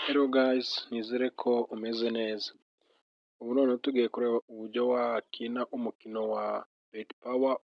Hello guys, nizere ko umeze neza. Ubu noneho tugiye kureba uburyo wakina umukino wa Bet Power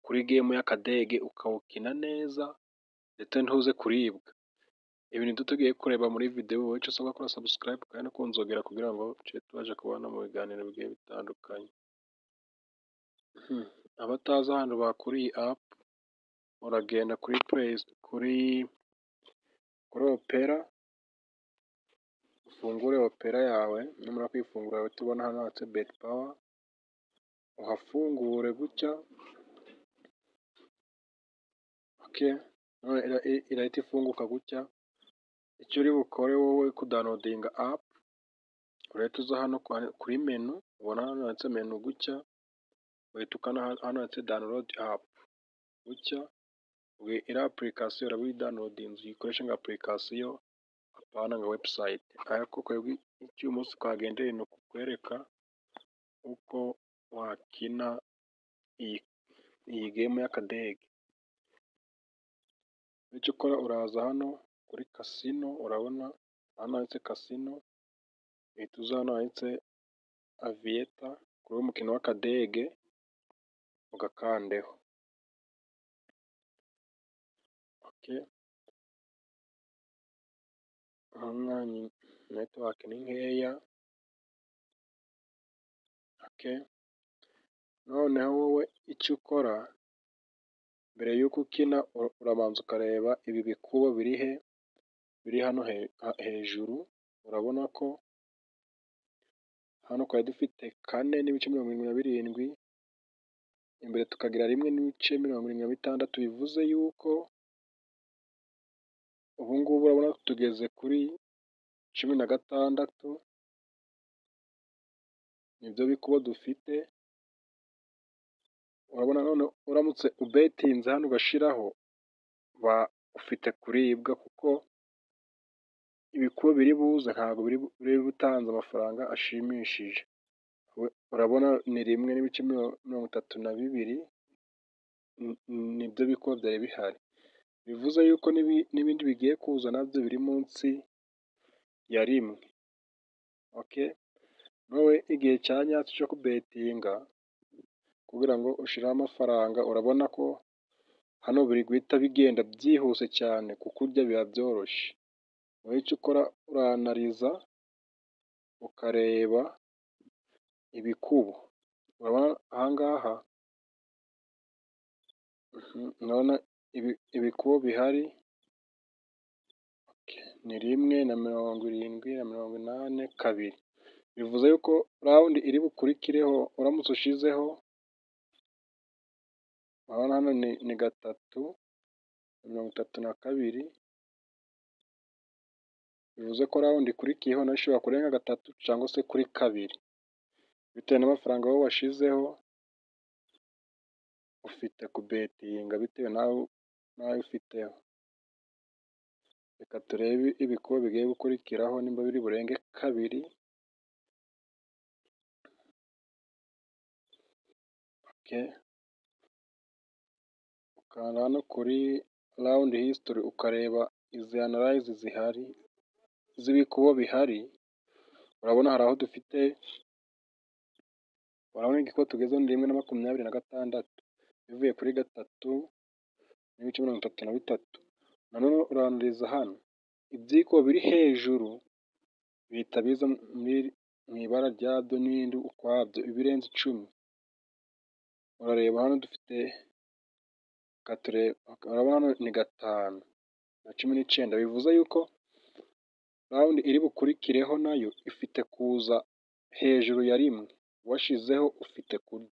kuri game y'akadege ukawukina neza ndetse ntuze kuribwa. Ibi nibyo tugiye kureba muri video, wowe icyo usabwa gukora subscribe kandi no kunzogera kugira ngo tujye tubasha kubana mu biganiro bigiye bitandukanye. Abatazi ahantu bakura iyi app, uragenda kuri Opera, ufungure Opera yawe, numara kuyifungura uhita ubona hano handitse Bet Power, uhafungure gutya, irahita ifunguka gutya. Icyo uri bukore wowe kudownloadinga app, urahita uza hano kuri menu, ubona hano handitse menu gutya, uhita ukanda hano handitse download app gutya, iriya application uraba uyidownloadinze uyikoreshe nka application apana nka website. Ariko twebwe icyo uyu munsi twagendereye ni ukukwereka uko wakina iyi game y'akadege. Icyo ukora uraza hano kuri casino, urabona hano handitse casino, uhita uza hano handitse aviator kuri uwo mukino w'akadege ugakandeho. Network ni nkeya. Noneho wowe icyo ukora mbere y'uko ukina, urabanza ukareba ibi bikubo biri hano hejuru. Urabona ko hano twari dufite 4.77, imbere tukagira 1.76. bivuze yuko ubu ngubu urabona tugeze kuri 16. nibyo bikubo dufite. Urabona none uramutse ubetinze hano ugashiraho, ufite kuribwa kuko ibikubo biri buze ntabwo biri butanze amafaranga ashimishije. Urabona ni 1.32, nibyo bikubo byari bihari. Bivuze yuko n'ibindi bigiye kuza nabyo biri munsi ya 1. Wowe igihe cya nyacyo cyo kubetinga kugira ngo ushireho amafaranga, urabona ko hano biri guhita bigenda byihuse cyane, kuko urya biba byoroshye. Wowe icyo ukora uranariza ukareba ibikubo. Urabona ahangaha urabona ibikubo bihari ni 1.70, 2. Bivuze yuko round iri bukurikireho uramutse ushizeho, urabona hano ni 3.32. bivuze ko round ikurikiyeho nayo ishobora kurenga 3 cyangwa se kuri 2, bitewe n'amafaranga wowe washizeho. Ufite kubetinga bitewe nayo ufiteho. Reka turebe ibikubo bigiye gukurikiraho nimba biri burenge 2. Ukanda hano kuri round history ukareba izi analyze zihari z'ibikubo bihari. Urabona hari aho dufite, urabona igikubo tugezeho ni 1.26, bivuye kuri 3.33. nanone uranaliza hano ibyikubo biri hejuru bihita biza mu ibara ryabyo n'ibindi ukwabyo ibirenze 10. urareba hano dufite urabona hano ni 5.19. bivuze yuko round iri bukurikireho nayo ifite kuza hejuru ya 1. washizeho ufite kurya,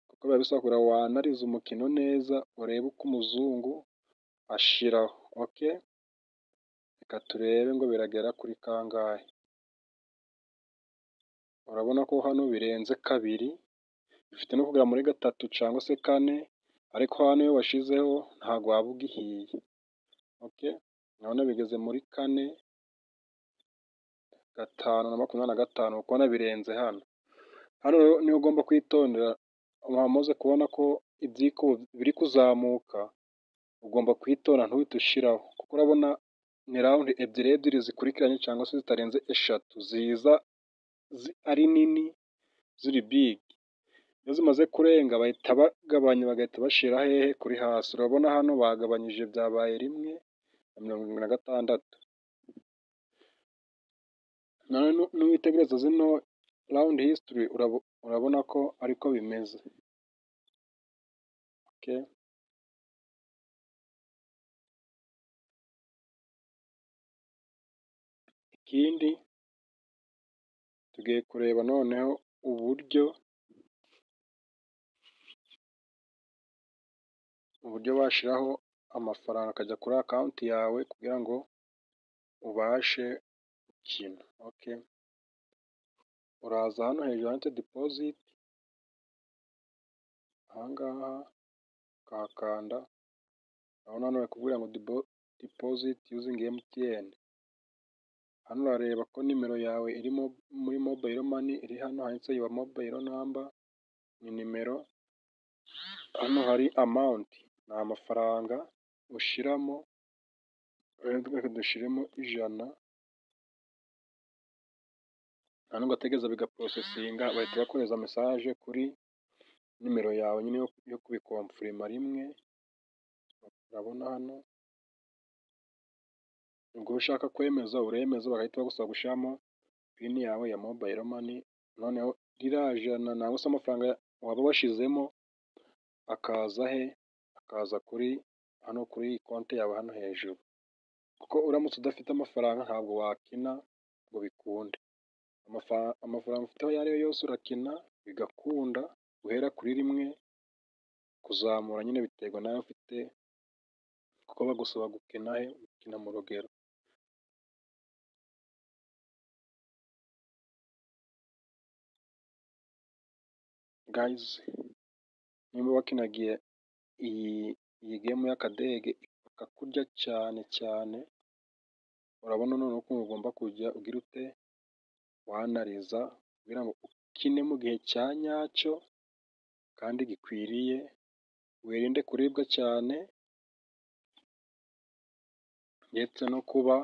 kuko biba bisaba kugira wanarize umukino neza, urebe uko umuzungu ashiraho. Reka turebe ngo biragera kuri kangahe. Urabona ko hano birenze 2, bifite no kugera muri 3 cyangwa se 4, ariko hano iyo washizeho ntabwo waba ugihiye. None bigeze muri 4, 5.25, ukabona birenze hano. Hano niho ugomba kwitondera. Wamaze kubona ko ibyikubo biri kuzamuka, ugomba kwitonda ntuhite ushiraho, kuko urabona ni rawundi ebyiri ebyiri zikurikiranye cyangwa se zitarenze eshatu ziza ari nini ziri bigi. Iyo zimaze kurenga bahita bagabanya bagahita bashyira hehe kuri hasi. Urabona hano bagabanyije byabaye 1.76. Nuwitegereza zino rawundi hisitiri urabona ko ariko bimeze. Okay. Ikindi tugiye kureba noneho uburyo washyiraho amafaranga akajya kuri akawunti yawe kugira ngo ubashe gukina. Okay. Uraza hano hejuru handitse dipoziti, ahangaha ukahakanda. Urabona hano bakubwira ngo dipoziti yuzingi MTN. Hano urareba ko nimero yawe iri muri mobayiro mani iri hano handitse yuwa mobayiro namba, ni nimero. Hano hari amawunti, ni amafaranga ushyiramo. Reka dushyiremo 100. Hano ugategereza bigaporosesinga, bahita bakohereza mesaje kuri nimero yawe nyine yo kubikomfirima rimwe. Urabona hano ubwo ushaka kwemeza uremeza, bagahita bagusaba gushyiramo pini yawe ya mobayiro mani. Noneho ririya 100 nangwa se amafaranga waba washyizemo akaza he? Akaza kuri hano kuri iyi konti yawe hano hejuru, kuko uramutse udafite amafaranga ntabwo wakina ngo bikunde. Amafaranga ufite ayo ariyo yose urakina bigakunda, guhera kuri 1 kuzamura nyine biterwa nayo ufite, kuko bagusaba gukina he? Gukina mu rugero. Gayizi, nimba wakinagiye iyi gemu y'akadege ikakurya cyane cyane, urabona noneho ukuntu ugomba kujya ugira ute? Wanariza kugira ngo ukine mu gihe cya nyacyo kandi gikwiriye, wirinde kuribwa cyane ndetse no kuba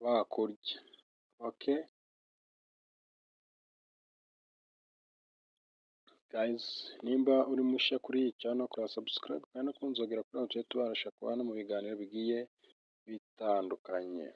bakurya. Okay. Guys, nimba uri mushya kuri iyi channel kora subscribe kandi no kunzogera kuri aho tujye tubasha kubana mu biganiro bigiye bitandukanye.